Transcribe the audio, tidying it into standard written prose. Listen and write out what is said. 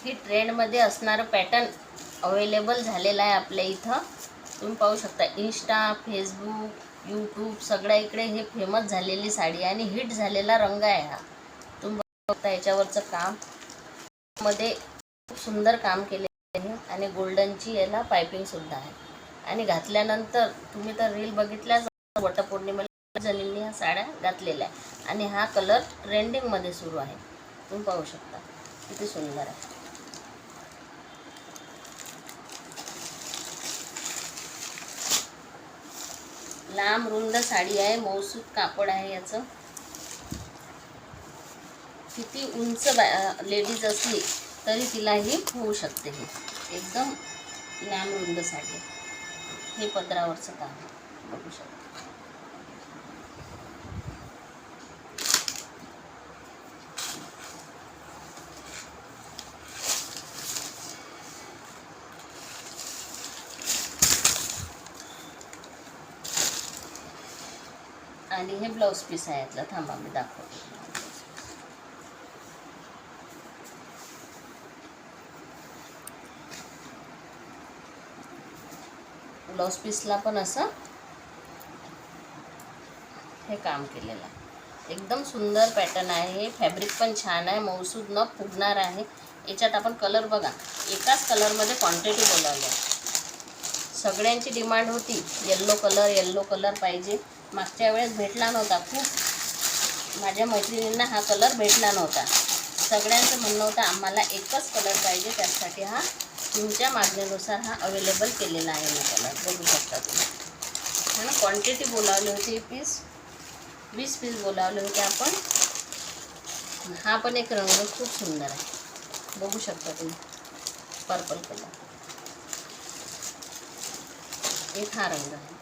ही ट्रेंडमध्ये असणारं pattern available झालेलं आहे आपल्या इथं. तुम्ही पाहू शकता इंस्टा, फेसबुक, यूट्यूब सगळ्या इकडे हे फेमस झालेली साडी आणि हिट झालेला रंग आहे हा. तुम्ही बघू शकता याच्यावरचं काम मध्ये खूप सुंदर काम केलेलं आहे आणि गोल्डनची याला पायपिंगसुद्धा आहे. आणि घातल्यानंतर तुम्ही तर रील बघितल्याच वटपौर्णिमेला जणींनी ह्या साड्या घातलेल्या आहे आणि हा कलर ट्रेंडिंगमध्ये सुरू आहे. तुम्ही पाहू शकता किती सुंदर आहे. लांब रुंद साडी आहे, मौसूद कापड आहे याचं. किती उंच लेडीज असली तरी तिलाही होऊ शकते. हे एकदम लांब रुंद साडी आहे. हे पदरावरचं काम बघू शकता. आणि हे ब्लाऊज पीस आहे यातला. थांबा मी दाखवते. ब्लाऊज पीसला पण असं हे काम केलेलं आहे. एकदम सुंदर पॅटर्न आहे. फॅब्रिक पण छान आहे, मौसूद न फुगणार आहे. याच्यात आपण कलर बघा, एकाच कलरमध्ये क्वांटिटी बोलावली आहे. सगळ्यांची डिमांड होती येल्लो कलर पाहिजे. मागच्या वेळेस भेटला नव्हता. खूप माझ्या मैत्रिणींना हा कलर भेटला नव्हता. सगळ्यांचं म्हणणं होतं आम्हाला एकच कलर पाहिजे. त्यासाठी हा तुमच्या मागणीनुसार हा अवेलेबल केलेला आहे. मी कलर बघू शकता तुम्ही. म्हणून क्वांटिटी बोलावली होती. 20 पीस बोलावले होते आपण. हा पण एक रंग खूप सुंदर आहे. बघू शकता तुम्ही. पर्पल कलर एक हा रंग आहे.